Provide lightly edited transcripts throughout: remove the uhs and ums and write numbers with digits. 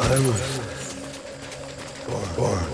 I was born.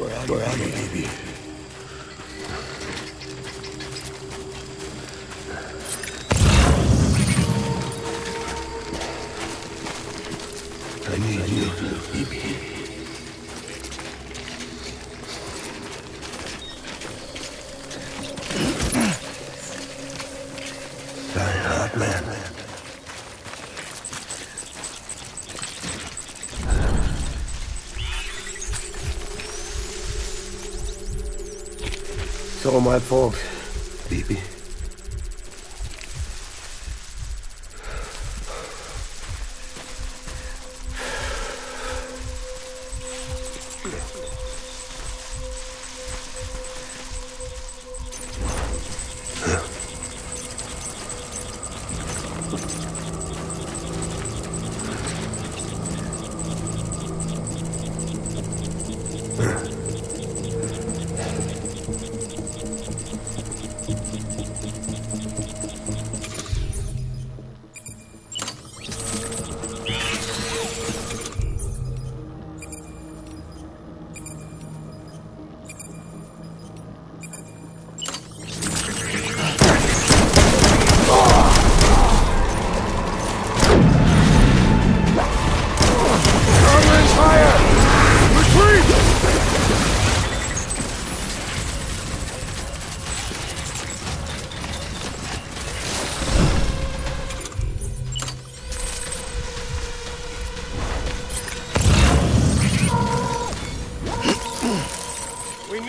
Where are you, baby? I need you, baby. Die hard, man. It's all my fault, baby.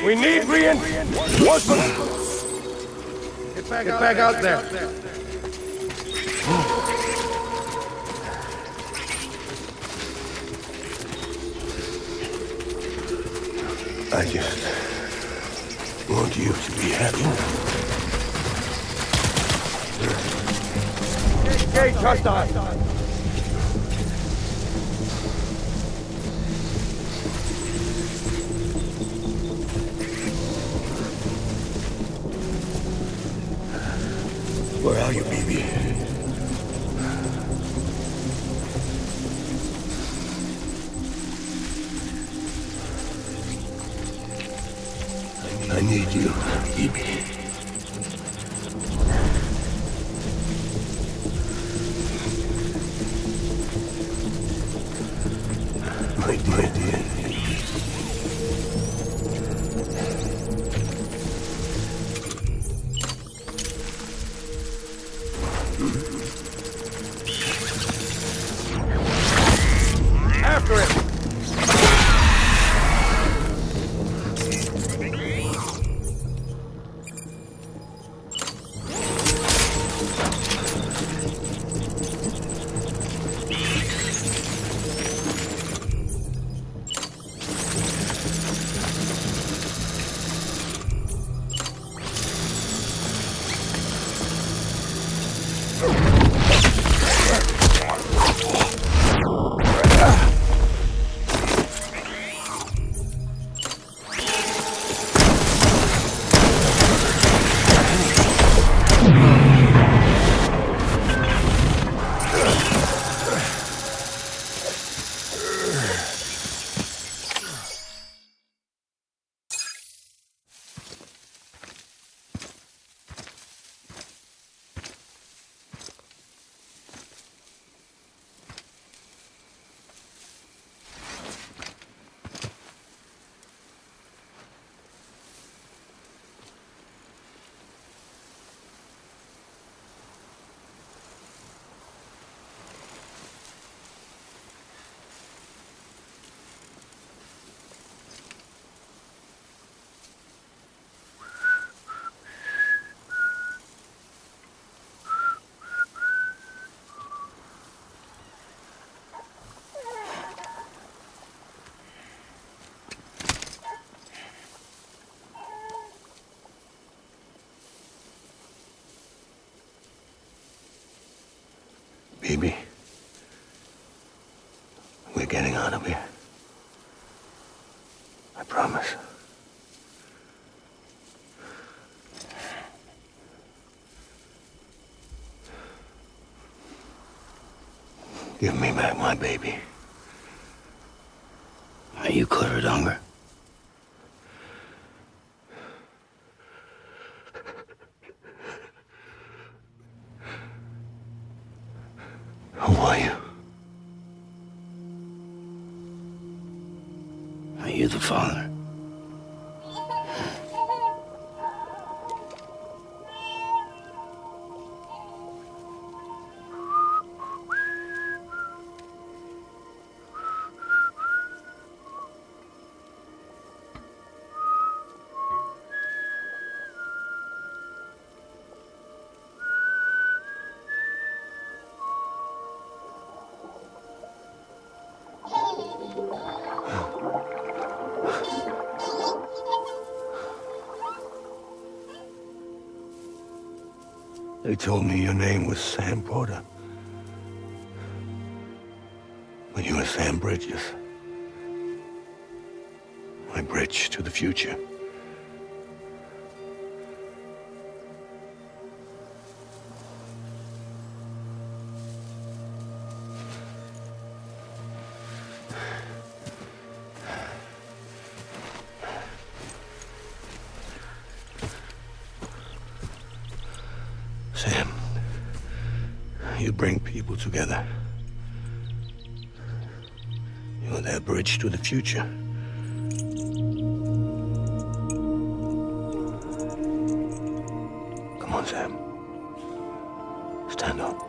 We need reinforcements! Get back out there. I just want you to be happy. Engage hostile! Where are you, baby? I need you, baby. My dear. Baby, we're getting out of here. I promise. Give me back my baby. Are you Clifford Unger? Who are you? Are you the father? They told me your name was Sam Porter. But you were Sam Bridges. My bridge to the future. Sam, you bring people together. You're their bridge to the future. Come on, Sam. Stand up.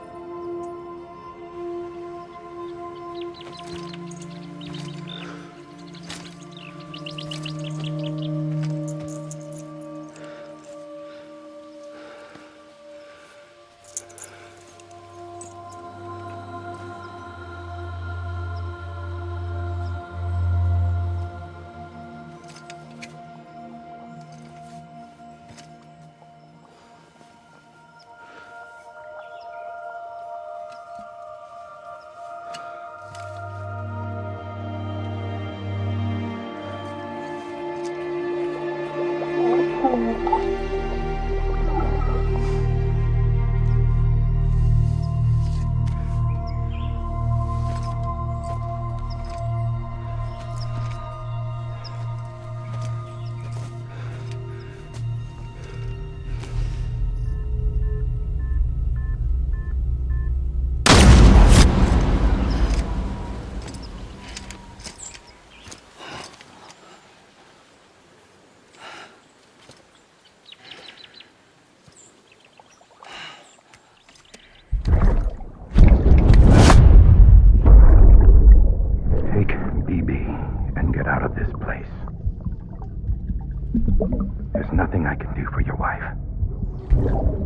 There's nothing I can do for your wife.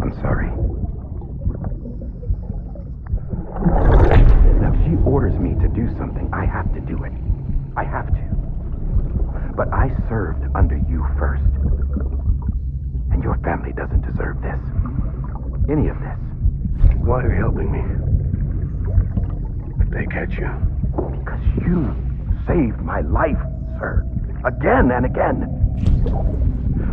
I'm sorry. Now, if she orders me to do something, I have to do it. I have to. But I served under you first. And your family doesn't deserve this. Any of this. Why are you helping me? If they catch you. Because you saved my life, sir. Again and again.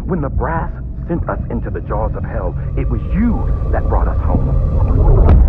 When the brass sent us into the jaws of hell, it was you that brought us home.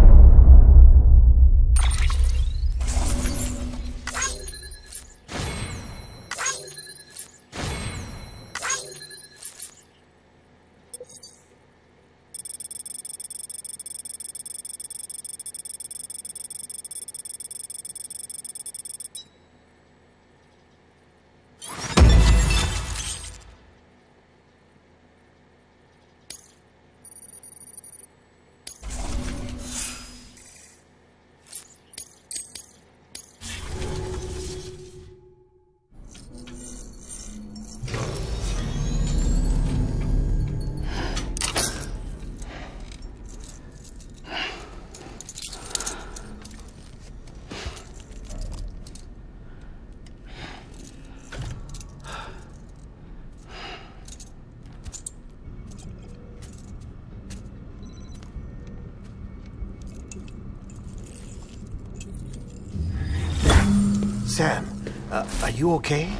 Sam, are you okay?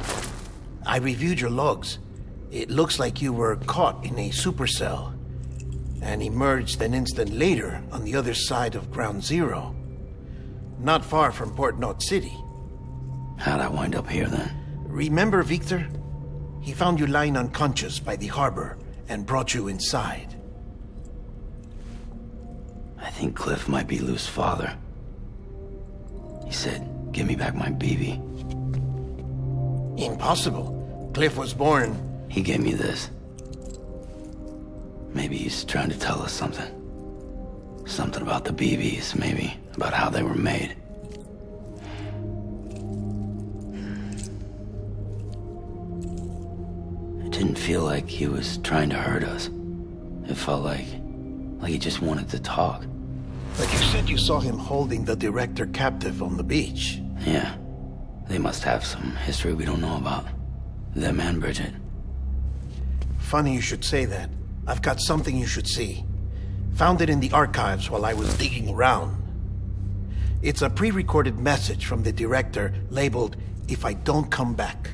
I reviewed your logs. It looks like you were caught in a supercell and emerged an instant later on the other side of Ground Zero. Not far from Port Knot City. How'd I wind up here then? Remember Victor? He found you lying unconscious by the harbor and brought you inside. I think Cliff might be Lou's father. He said, "Give me back my BB." Impossible. Cliff was born... He gave me this. Maybe he's trying to tell us something. Something about the BBs, maybe. About how they were made. It didn't feel like he was trying to hurt us. It felt like he just wanted to talk. But you said you saw him holding the director captive on the beach. Yeah. They must have some history we don't know about. Them and Bridget. Funny you should say that. I've got something you should see. Found it in the archives while I was digging around. It's a pre-recorded message from the director labeled, "If I don't come back."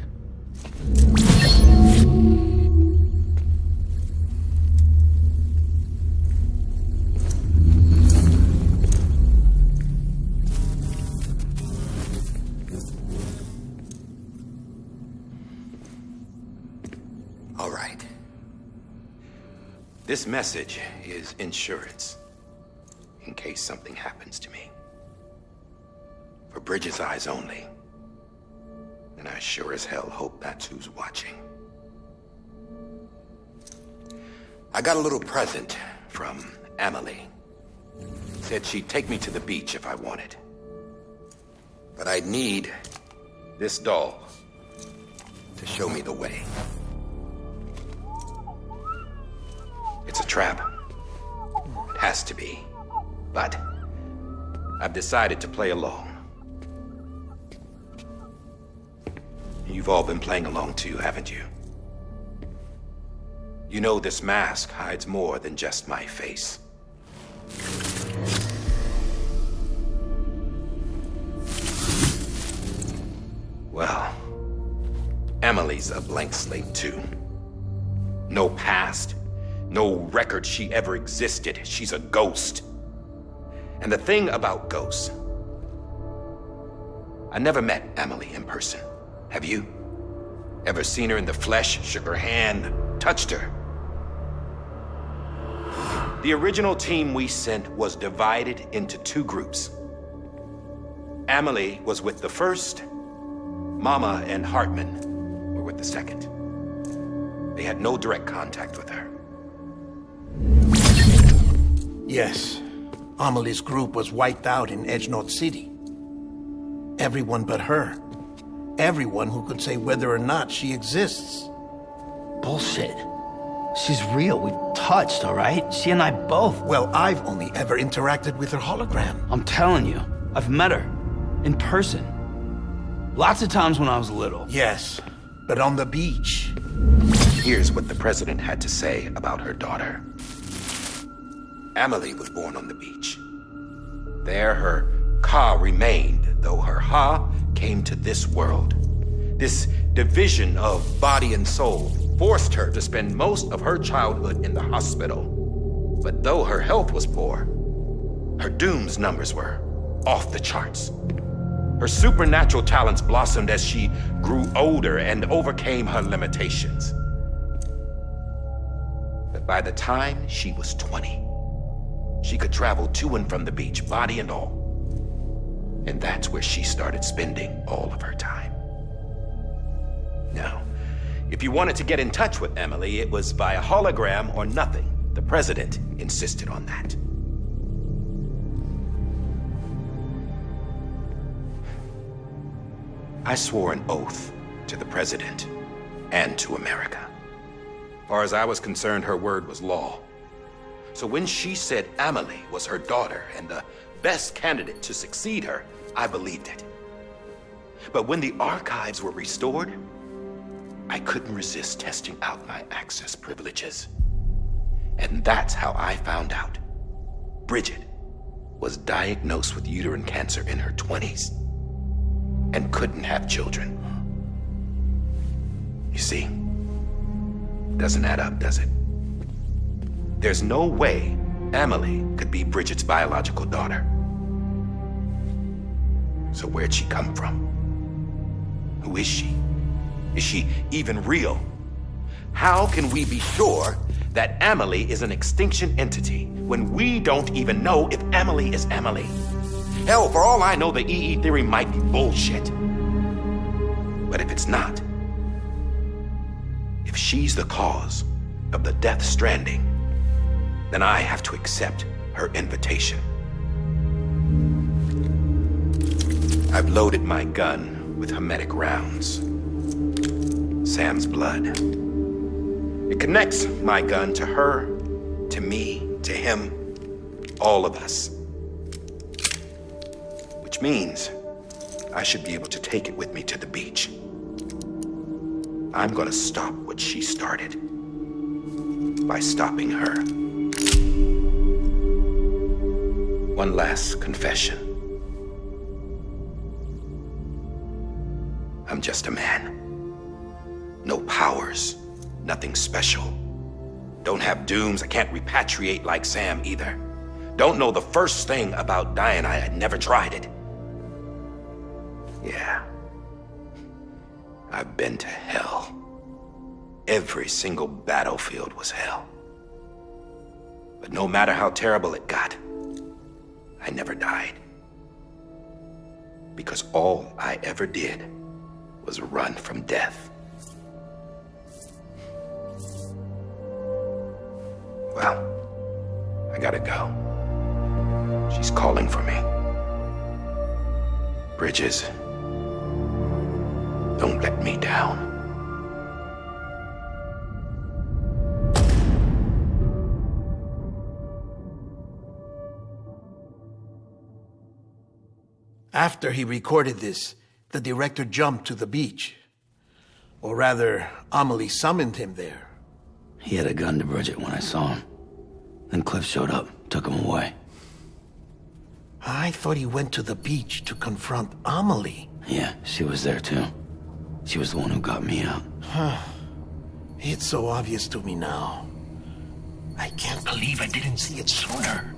All right. This message is insurance, in case something happens to me. For Bridget's eyes only. And I sure as hell hope that's who's watching. I got a little present from Emily. Said she'd take me to the beach if I wanted. But I'd need this doll to show me the way. It's a trap. It has to be. But I've decided to play along. You've all been playing along too, haven't you? You know this mask hides more than just my face. Well, Emily's a blank slate too. No past. No record she ever existed. She's a ghost. And the thing about ghosts, I never met Emily in person. Have you? Ever seen her in the flesh, shook her hand, touched her? The original team we sent was divided into two groups. Emily was with the first. Mama and Hartman were with the second. They had no direct contact with her. Yes. Amelie's group was wiped out in Edge Knot City. Everyone but her. Everyone who could say whether or not she exists. Bullshit. She's real. We've touched, all right? She and I both. Well, I've only ever interacted with her hologram. I'm telling you, I've met her. In person. Lots of times when I was little. Yes, but on the beach. Here's what the president had to say about her daughter. Emily was born on the beach. There her Ka remained, though her Ha came to this world. This division of body and soul forced her to spend most of her childhood in the hospital. But though her health was poor, her Doom's numbers were off the charts. Her supernatural talents blossomed as she grew older and overcame her limitations. But by the time she was 20, she could travel to and from the beach, body and all. And that's where she started spending all of her time. Now, if you wanted to get in touch with Emily, it was via hologram or nothing. The president insisted on that. I swore an oath to the president and to America. As far as I was concerned, her word was law. So when she said Emily was her daughter and the best candidate to succeed her, I believed it. But when the archives were restored, I couldn't resist testing out my access privileges. And that's how I found out Bridget was diagnosed with uterine cancer in her 20s. and couldn't have children. You see, doesn't add up, does it? There's no way Amelie could be Bridget's biological daughter. So where'd she come from? Who is she? Is she even real? How can we be sure that Amelie is an extinction entity when we don't even know if Amelie is Amelie? Hell, for all I know, the EE theory might be bullshit. But if it's not, if she's the cause of the death stranding, then I have to accept her invitation. I've loaded my gun with hermetic rounds. Sam's blood. It connects my gun to her, to me, to him, all of us. Which means I should be able to take it with me to the beach. I'm gonna stop what she started by stopping her. One last confession. I'm just a man. No powers, nothing special. Don't have dooms, I can't repatriate like Sam either. Don't know the first thing about dying, I had never tried it. Yeah. I've been to hell. Every single battlefield was hell. But no matter how terrible it got, I never died. Because all I ever did was run from death. Well, I gotta go. She's calling for me. Bridges, don't let me down. After he recorded this, the director jumped to the beach. Or rather, Amelie summoned him there. He had a gun to Bridget when I saw him. Then Cliff showed up, took him away. I thought he went to the beach to confront Amelie. Yeah, she was there too. She was the one who got me out. It's so obvious to me now. I can't believe I didn't see it sooner.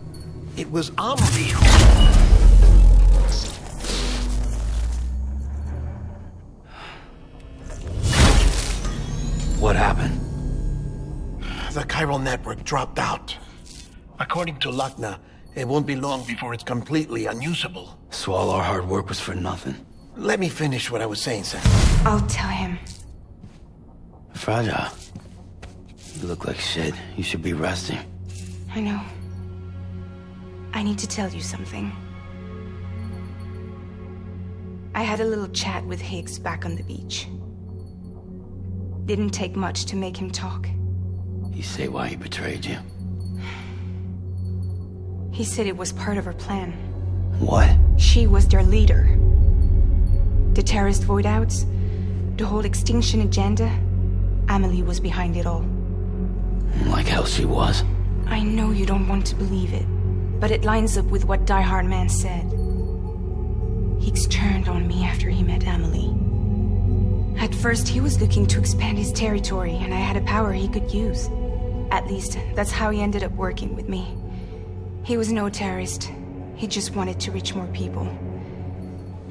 It was Amelie who... What happened? The chiral network dropped out. According to Luckna, it won't be long before it's completely unusable. So all our hard work was for nothing. Let me finish what I was saying, Sam. I'll tell him. Fragile. You look like shit. You should be resting. I know. I need to tell you something. I had a little chat with Higgs back on the beach. Didn't take much to make him talk. You say why he betrayed you? He said it was part of her plan. What? She was their leader. The terrorist void-outs, the whole extinction agenda, Amelie was behind it all. Like hell she was. I know you don't want to believe it, but it lines up with what Die Hard Man said. Higgs turned on me after he met Amelie. At first, he was looking to expand his territory, and I had a power he could use. At least, that's how he ended up working with me. He was no terrorist. He just wanted to reach more people.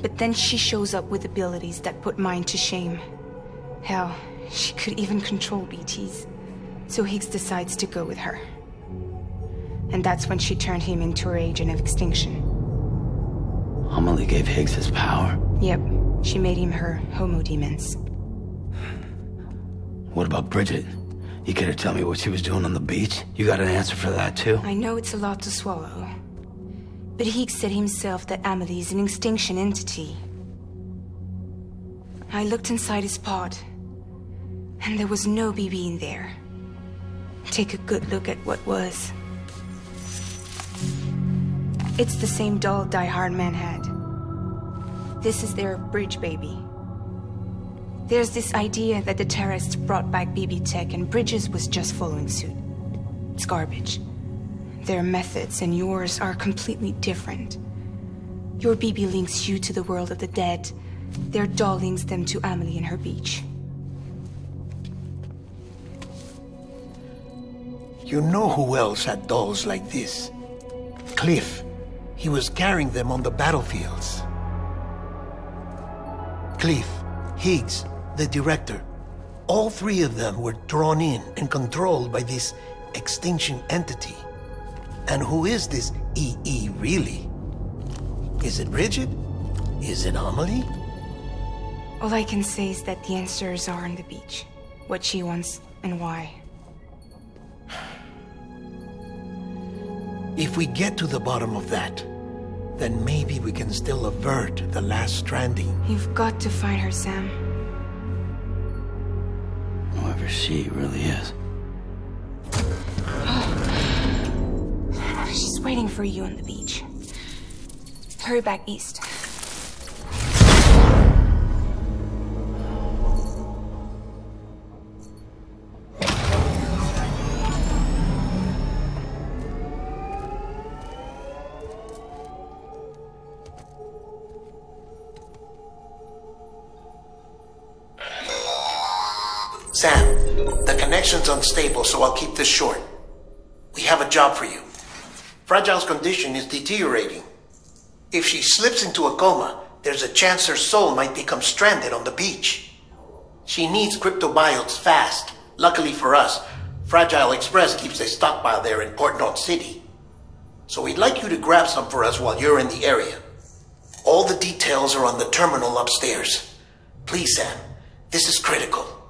But then she shows up with abilities that put mine to shame. Hell, she could even control BTs. So Higgs decides to go with her. And that's when she turned him into her agent of extinction. Amelie gave Higgs his power? Yep. She made him her homo demons. What about Bridget? You care to tell me what she was doing on the beach? You got an answer for that too? I know it's a lot to swallow. But Higgs said himself that Amelie is an extinction entity. I looked inside his pod, and there was no BB in there. Take a good look at what was. It's the same doll Die Hard Man had. This is their bridge baby. There's this idea that the terrorists brought back BB tech and Bridges was just following suit. It's garbage. Their methods and yours are completely different. Your BB links you to the world of the dead, Their doll links them to Amelie and her beach. You know who else had dolls like this? Cliff. He was carrying them on the battlefields. Cliff, Higgs, the director. All three of them were drawn in and controlled by this extinction entity. And who is this EE really? Is it Bridget? Is it Amelie? All I can say is that the answers are on the beach. What she wants and why. If we get to the bottom of that, then maybe we can still avert the last stranding. You've got to find her, Sam. Whoever she really is. She's waiting for you on the beach. Hurry back east. Sam, the connection's unstable, so I'll keep this short. We have a job for you. Fragile's condition is deteriorating. If she slips into a coma, there's a chance her soul might become stranded on the beach. She needs cryptobiotes fast. Luckily for us, Fragile Express keeps a stockpile there in Port North City. So we'd like you to grab some for us while you're in the area. All the details are on the terminal upstairs. Please, Sam, this is critical.